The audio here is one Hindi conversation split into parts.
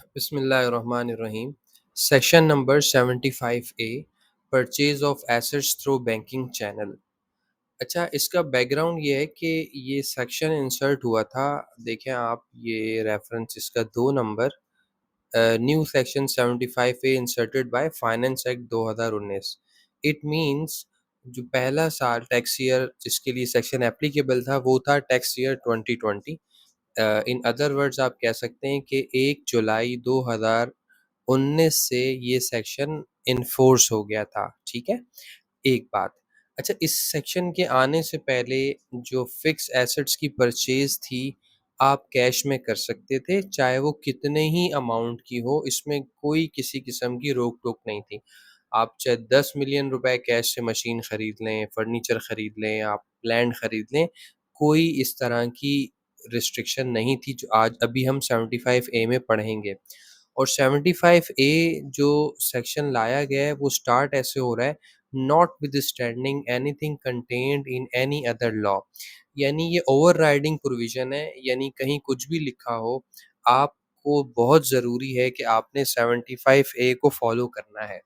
बिस्मिल्लाहिर्रहमानिर्रहीम। Section number 75A, purchase of assets through banking channel. अच्छा, इसका बैकग्राउंड ये है कि ये सेक्शन इंसर्ट हुआ था। देखें आप, ये रेफरेंस इसका 2 number, new section 75A inserted by finance act 2019। It means जो पहला साल टैक्स ईयर जिसके लिए सेक्शन एप्लीकेबल था वो था tax year 2020। In other words आप कह सकते हैं कि 1 जुलाई 2019 से ये सेक्शन इन्फोर्स हो गया था। ठीक है, एक बात। अच्छा, इस सेक्शन के आने से पहले जो फिक्स एसेट्स की परचेज थी, आप कैश में कर सकते थे, चाहे वो कितने ही अमाउंट की हो, इसमें कोई किसी किस्म की रोक टोक नहीं थी। आप चाहे 10 मिलियन रुपए कैश से मशीन खरीद लें, फर्नीचर खरीद लें, आप लैंड खरीद लें, कोई इस तरह की रिस्ट्रिक्शन नहीं थी जो आज अभी हम 75A में पढ़ेंगे। और 75A जो सेक्शन लाया गया है वो स्टार्ट ऐसे हो रहा है, notwithstanding anything contained in any other law. यानी ये ओवरराइडिंग प्रोविजन है, यानी कहीं कुछ भी लिखा हो, आपको बहुत ज़रूरी है कि आपने 75A को फॉलो करना है।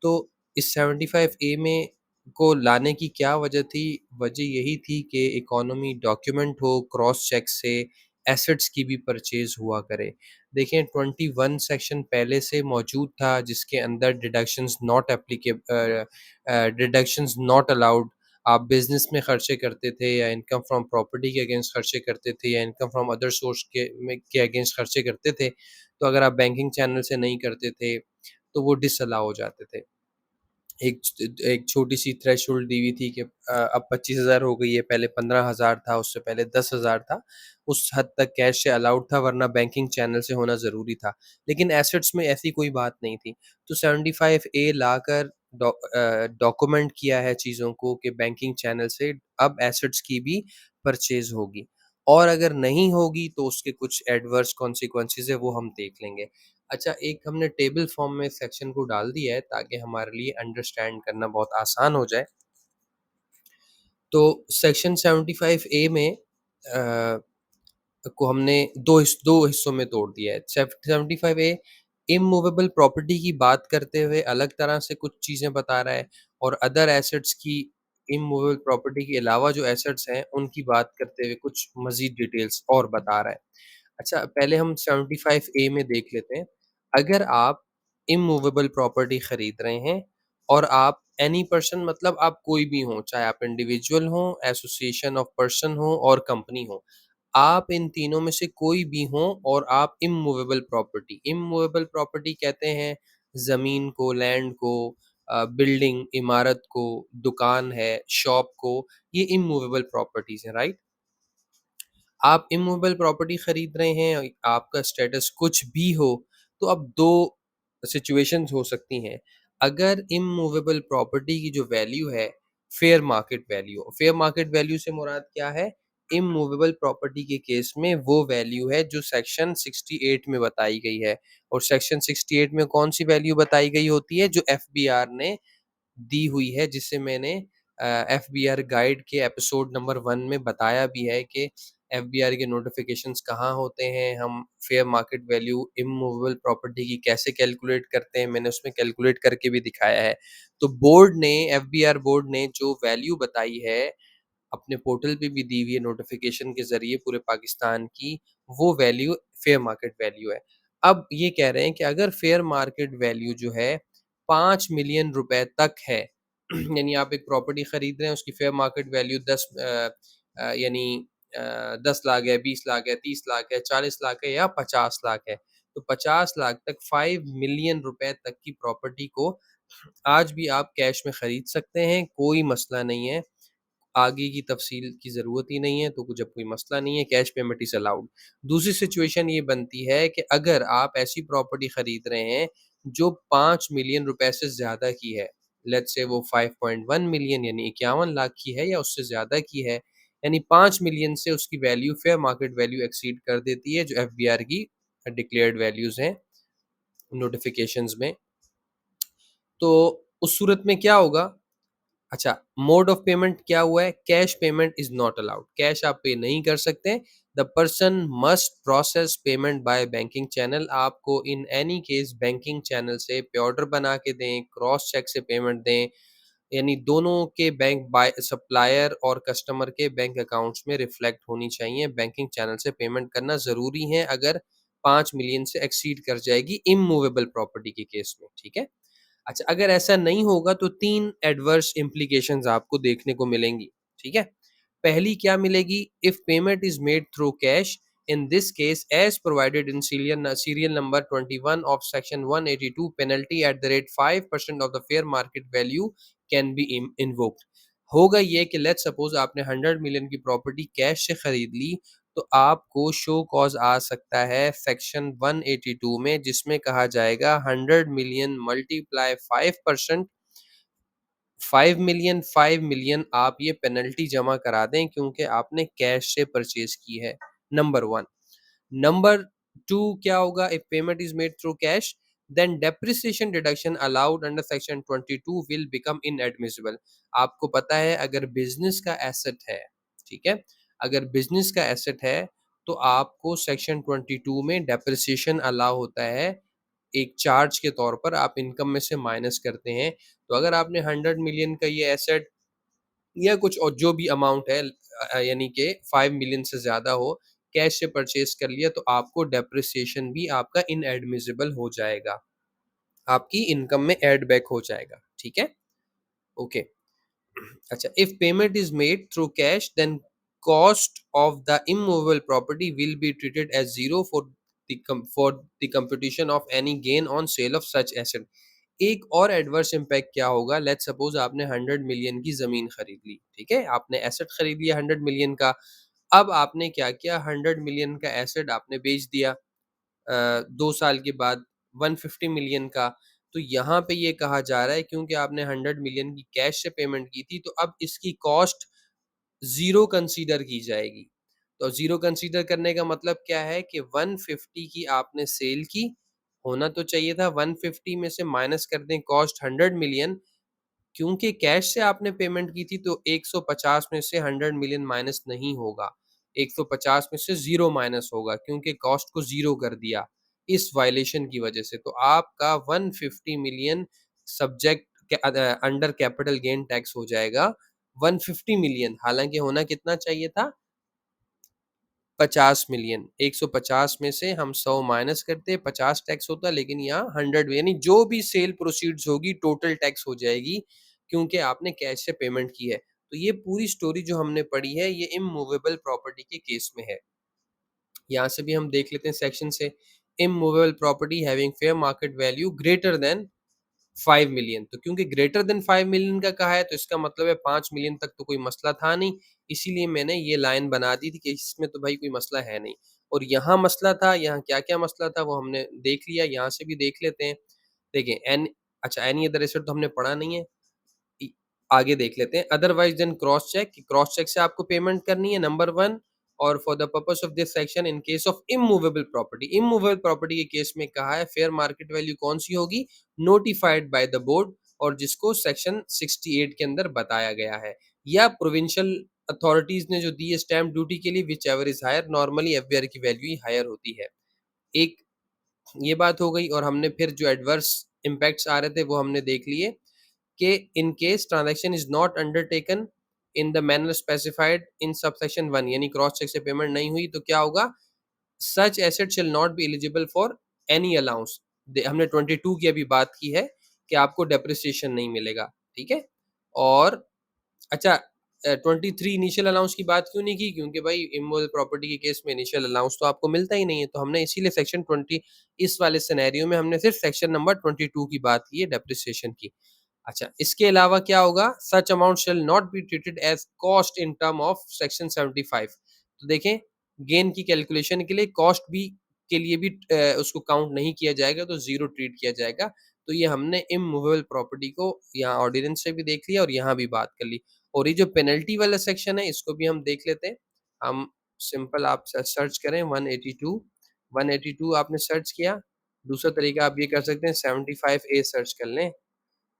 तो इस 75A में को लाने की क्या वजह थी? वजह यही थी कि इकोनॉमी डॉक्यूमेंट हो, क्रॉस चेक से एसेट्स की भी परचेज़ हुआ करे। देखें, 21 सेक्शन पहले से मौजूद था जिसके अंदर डिडक्शंस नॉट अलाउड। आप बिज़नेस में खर्चे करते थे या इनकम फ्रॉम प्रॉपर्टी के अगेंस्ट खर्चे करते थे या इनकम फ्रॉम अदर सोर्स के अगेंस्ट खर्चे करते थे, तो अगर आप बैंकिंग चैनल से नहीं करते थे, तो वो डिसअलाउ हो जाते थे। एक छोटी-सी थ्रेशोल्ड दी हुई थी कि अब 25,000 हो गई है, पहले 15,000 था, उससे पहले 10,000 था। उस हद तक कैश से अलाउड था, वरना बैंकिंग चैनल से होना ज़रूरी था। लेकिन एसेट्स में ऐसी कोई बात नहीं थी। तो 75A लाकर डॉक्यूमेंट किया है चीज़ों को कि बैंकिंग चैनल से अब एसेट्स की भी परचेज़ होगी, और अगर नहीं होगी तो उसके कुछ एडवर्स कॉन्सिक्वेंसेज़ है, वो हम देख लेंगे। अच्छा, एक हमने टेबल फॉर्म में सेक्शन को डाल दिया है ताकि हमारे लिए अंडरस्टैंड करना बहुत आसान हो जाए। तो सेक्शन 75A में को हमने 2 हिस्सों में तोड़ दिया है। 75A इमूवेबल प्रॉपर्टी की बात करते हुए अलग तरह से कुछ चीज़ें बता रहा है, और अदर एसेट्स की, इमूवेबल प्रॉपर्टी के अलावा जो एसेट्स हैं, उनकी बात करते हुए कुछ मज़ीद डिटेल्स और बता रहा है। अच्छा, पहले हम 75A में देख लेते हैं। अगर आप इमूवेबल प्रॉपर्टी खरीद रहे हैं और आप एनी पर्सन, मतलब आप कोई भी हों, चाहे आप इंडिविजुअल हों, एसोसिएशन ऑफ पर्सन हो और कंपनी हो, आप इन तीनों में से कोई भी हों और आप इमूवेबल प्रॉपर्टी कहते हैं ज़मीन को, लैंड को, बिल्डिंग, इमारत को, दुकान है, शॉप को, ये इमूवेबल प्रॉपर्टीज़ हैं, राइट? आप इमूवेबल प्रॉपर्टी खरीद रहे हैं, आपका स्टेटस कुछ भी हो, तो अब 2 सिचुएशंस हो सकती हैं। अगर इमूवेबल प्रॉपर्टी की जो वैल्यू है, फेयर मार्केट वैल्यू से मुराद क्या है? इमूवेबल प्रॉपर्टी के केस में वो वैल्यू है जो सेक्शन 68 में बताई गई है, और सेक्शन 68 में कौन-सी वैल्यू बताई गई होती है? जो एफबीआर ने दी हुई है, जिसे मैंने एफबीआर गाइड के एपिसोड नंबर 1 में बताया भी है कि एफबीआर के नोटिफिकेशंस कहाँ होते हैं, हम fair market value immovable property की कैसे कैलकुलेट करते हैं, मैंने उसमें कैलकुलेट करके भी दिखाया है। तो एफबीआर बोर्ड ने जो वैल्यू बताई है, अपने पोर्टल पे भी दी हुई है नोटिफिकेशन के ज़रिए पूरे पाकिस्तान की, वो वैल्यू फेयर मार्केट वैल्यू है। अब ये कह रहे हैं कि अगर फेयर मार्केट वैल्यू जो है 5 मिलियन रुपए तक है, यानी आप एक प्रॉपर्टी खरीद रहे हैं, उसकी फेयर मार्केट वैल्यू 10 लाख है, 20 लाख है, 30 लाख है, 40 लाख है या 50 लाख है। तो 50 लाख तक, 5 मिलियन रुपए तक की प्रॉपर्टी को आज भी आप कैश में खरीद सकते हैं, कोई मसला नहीं है। आगे की तफ़सील की ज़रूरत ही नहीं है, तो जब कोई मसला नहीं है, कैश पेमेंट इज़ अलाउड। दूसरी सिचुएशन ये बनती है कि अगर आप ऐसी प्रॉपर्टी खरीद रहे हैं, जो 5 मिलियन रुपए से ज़्यादा की है, लेट्स से वो 5.1 मिलियन यानी 51 लाख की है या उससे ज़्यादा की है, यानी 5 मिलियन से उसकी value fair market value exceed कर देती है, जो एफबीआर की डिक्लेयर्ड वैल्यूज़ हैं नोटिफ़िकेशंस में। तो उस सूरत में क्या होगा? अच्छा, मोड ऑफ पेमेंट क्या हुआ है? Cash payment is not allowed, cash आप पे नहीं कर सकते। The person must process payment by banking channel, आपको in any case banking channel से पे ऑर्डर बना के दें, क्रॉस चेक से पेमेंट दें, यानी दोनों के बैंक बाय सप्लायर और कस्टमर के बैंक अकाउंट्स में रिफ्लेक्ट होनी चाहिए। बैंकिंग चैनल से पेमेंट करना ज़रूरी है अगर 5 मिलियन से एक्सीड कर जाएगी इमूवेबल प्रॉपर्टी के केस में, ठीक है? अच्छा, अगर ऐसा नहीं होगा तो 3 एडवर्स इम्प्लीकेशंस आपको देखने को मिलेंगी, ठीक है? पहली क्या मिलेगी? If payment is made through cash, in this case as provided in serial number 21 of section 182, penalty at the rate 5% of the fair market value can be invoked. होगा ये कि लेट्स सपोज़ आपने 100 मिलियन की प्रॉपर्टी कैश से खरीद ली, तो आपको शो कॉज़ आ सकता है सेक्शन 182 में, जिसमें कहा जाएगा 100 मिलियन मल्टीप्लाई 5%, 5 मिलियन आप ये पेनल्टी जमा करा दें क्योंकि आपने कैश से परचेज़ की है, नंबर 1। नंबर 2 क्या होगा? If payment is made through cash, then depreciation deduction allowed under section 22 will become inadmissible. आपको पता है अगर बिज़नेस का एसेट है, ठीक है? अगर बिज़नेस का एसेट है, तो आपको सेक्शन 22 में डेप्रिसिएशन अलाउ होता है, एक चार्ज के तौर पर आप इनकम में से माइनस करते हैं। तो अगर आपने 100 मिलियन का ये एसेट या कुछ और जो भी अमाउंट है यानी कि 5 मिलियन से ज़्यादा हो, कैश से परचेज़ कर लिया तो आपको डेप्रिसिएशन भी आपका इनएडमिसिबल हो जाएगा। आपकी इनकम में ऐड बैक हो जाएगा, ठीक है? ओके। अच्छा, if payment is made through cash, then cost of the immovable property will be treated as zero for the computation of any gain on sale of such asset। एक और एडवर्स इम्पैक्ट क्या होगा? लेट्स सपोज आपने 100 मिलियन की जमीन खरीद ली, ठीक है? आपने एसेट खरीद लिया 100 मिलियन का। अब आपने क्या किया? 100 मिलियन का एसेट आपने बेच दिया 2 साल के बाद 150 मिलियन का। तो यहाँ पे ये कहा जा रहा है क्योंकि आपने 100 मिलियन की कैश से पेमेंट की थी, तो अब इसकी कॉस्ट ज़ीरो कंसीडर की जाएगी। तो ज़ीरो कंसीडर करने का मतलब क्या है कि 150 की आपने सेल की, होना तो चाहिए था 150 में से माइनस कर दें कॉस्ट 100 मिलियन, क्योंकि कैश से आपने पेमेंट की थी तो 150 में से 100 मिलियन माइनस नहीं होगा। 150 में से 0 माइनस होगा क्योंकि कॉस्ट को 0 कर दिया, इस वायलेशन की वजह से। तो आपका 150 मिलियन सब्जेक्ट के अंडर कैपिटल गेन टैक्स हो जाएगा 150 मिलियन, हालाँकि होना कितना चाहिए था? 50 मिलियन। 150 में से हम 100 माइनस करते, 50 टैक्स होता, लेकिन यहाँ 100 यानी जो भी सेल प्रोसीड्स होगी टोटल टैक्स हो जाएगी, क्योंकि आपने कैश से पेमेंट की है। तो ये पूरी स्टोरी जो हमने पढ़ी है, ये इमूवेबल प्रॉपर्टी के केस में है। यहाँ से भी हम देख लेते हैं सेक्शन से, immovable property having fair market value greater than 5 million. तो क्योंकि ग्रेटर देन 5 मिलियन का कहा है तो इसका मतलब है 5 मिलियन तक तो कोई मसला था नहीं, इसीलिए मैंने ये लाइन बना दी थी कि इसमें तो भाई कोई मसला है नहीं। और यहाँ मसला था, यहाँ क्या-क्या मसला था वो हमने देख लिया, यहाँ से भी देख लेते हैं। देखिए अच्छा, एनी अदर एसेट तो हमने पढ़ा नहीं है। इ आगे देख लेते हैं, अदरवाइज़ देन क्रॉस चेक से आपको पेमेंट करनी है, नंबर 1। और for the purpose of this section in case of immovable property के केस में कहा है फेयर मार्केट वैल्यू कौन-सी होगी? नोटिफाइड बाय द बोर्ड, और जिसको सेक्शन 68 के अंदर बताया गया है, या प्रोविंशियल अथॉरिटीज़ ने जो दी है स्टैम्प ड्यूटी के लिए, whichever is higher, normally FBR की वैल्यू ही हायर होती है। एक ये बात हो गई, और हमने फिर जो एडवर्स इम्पैक्ट्स आ रहे थे वो हमने देख लिए कि in case transaction is not undertaken in the manner specified in subsection 1, यानी क्रॉस चेक से पेमेंट नहीं हुई तो क्या होगा? Such asset shall not be eligible for any allowance. हमने 22 की अभी बात की है कि आपको डेप्रिसिएशन नहीं मिलेगा, ठीक है? और अच्छा, 23 इनिशियल अलाउंस की बात क्यों नहीं की? क्योंकि भाई इमूवेबल प्रॉपर्टी के केस में इनिशियल अलाउंस तो आपको मिलता ही नहीं है, तो हमने इसीलिए सेक्शन 20 इस वाले सिनेरियो में हमने सिर्फ सेक्शन नंबर 22 की बात की है, डेप्रिसिएशन की। अच्छा, इसके अलावा क्या होगा? Such amount shell not be treated as cost in term of section 75। तो देखें, गेन की कैलकुलेशन के लिए कॉस्ट भी के लिए भी उसको काउंट नहीं किया जाएगा, तो ज़ीरो ट्रीट किया जाएगा। तो ये हमने इमूवेबल प्रॉपर्टी को यहाँ ऑर्डिनेंस से भी देख लिया और यहाँ भी बात कर ली। और ये जो पेनल्टी वाला सेक्शन है, इसको भी हम देख लेते हैं। हम सिंपल आप सर्च करें 182, 182 आपने सर्च किया। दूसरा तरीका आप ये कर सकते हैं 75A सर्च कर लें।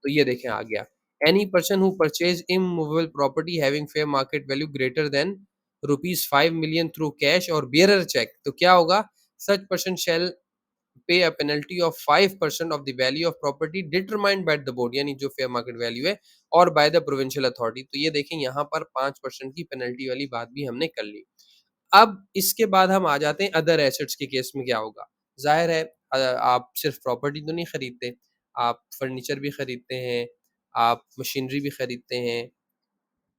तो ये देखें आ गया। Any person who purchase immovable property having fair market value greater than rupees 5 million through cash और बियरर चेक, तो क्या होगा, सच पर्सन शेल पे a penalty of 5% of the value of property determined by the board, यानी जो फेयर मार्केट वैल्यू है, और बाय द प्रोविंशियल अथॉरिटी। तो ये देखें यहाँ पर 5% की पेनल्टी वाली बात भी हमने कर ली। अब इसके बाद हम आ जाते हैं अदर एसेट्स के केस में क्या होगा। ज़ाहिर है आप सिर्फ प्रॉपर्टी तो नहीं खरीदते, आप फर्नीचर भी खरीदते हैं, आप मशीनरी भी खरीदते हैं,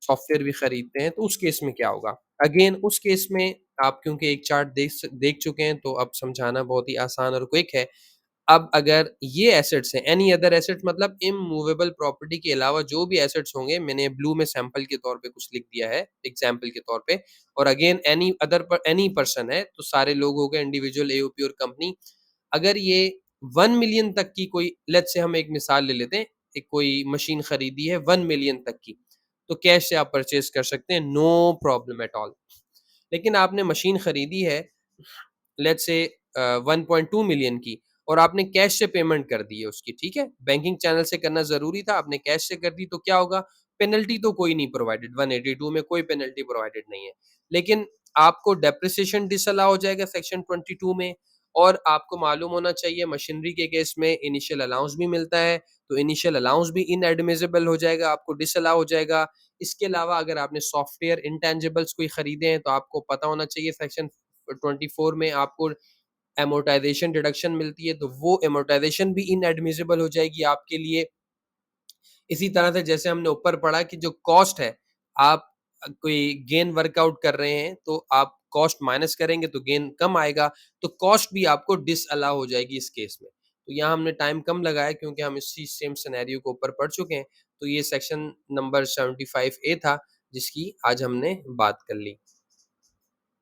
सॉफ्टवेयर भी खरीदते हैं, तो उस केस में क्या होगा? अगेन उस केस में आप क्योंकि एक चार्ट देख चुके हैं, तो अब समझाना बहुत ही आसान और क्विक है। अब अगर ये एसेट्स हैं, एनी अदर एसेट्स मतलब इमूवेबल प्रॉपर्टी के अलावा जो भी एसेट्स होंगे, मैंने ब्लू में सैंपल के तौर पे कुछ लिख दिया है, एग्ज़ाम्पल के तौर पे, और अगेन एनी पर्सन है, तो सारे लोग हो गए, इंडिविजुअल, एओपी और कंपनी। अगर ये 1 मिलियन तक की कोई, लेट्स से हम एक मिसाल ले लेते हैं, एक कोई मशीन खरीदी है 1 मिलियन तक की, तो कैश से आप परचेज़ कर सकते हैं, नो प्रॉब्लम एट ऑल। लेकिन आपने मशीन खरीदी है लेट्स से 1.2 मिलियन की, और आपने कैश से पेमेंट कर दी है उसकी, ठीक है? बैंकिंग चैनल से करना ज़रूरी था, आपने कैश से कर दी, तो क्या होगा? पेनल्टी तो कोई नहीं प्रोवाइडेड, 182 में कोई पेनल्टी प्रोवाइडेड नहीं है। लेकिन आपको डेप्रिसिएशन डिसअलाउ हो जाएगा सेक्शन 22 में, और आपको मालूम होना चाहिए मशीनरी के केस में इनिशियल अलाउंस भी मिलता है, तो इनिशियल अलाउंस भी इनएडमिसिबल हो जाएगा, आपको डिसअलाउ हो जाएगा। इसके अलावा अगर आपने सॉफ्टवेयर इंटेंजिबल्स कोई खरीदे हैं, तो आपको पता होना चाहिए सेक्शन 24 में आपको एमोर्टाइजेशन डिडक्शन मिलती है, तो वो एमोर्टाइजेशन भी इनएडमिसिबल हो जाएगी आपके लिए। इसी तरह से जैसे हमने ऊपर पढ़ा कि जो कॉस्ट है, आप कोई गेन वर्कआउट कर रहे हैं, तो आप कॉस्ट माइनस करेंगे तो गेन कम आएगा, तो कॉस्ट भी आपको डिसअलाउ हो जाएगी इस केस में। तो यहाँ हमने टाइम कम लगाया क्योंकि हम इसी सेम सिनेरियो को ऊपर पढ़ चुके हैं। तो ये सेक्शन नंबर 75 ए था, जिसकी आज हमने बात कर ली।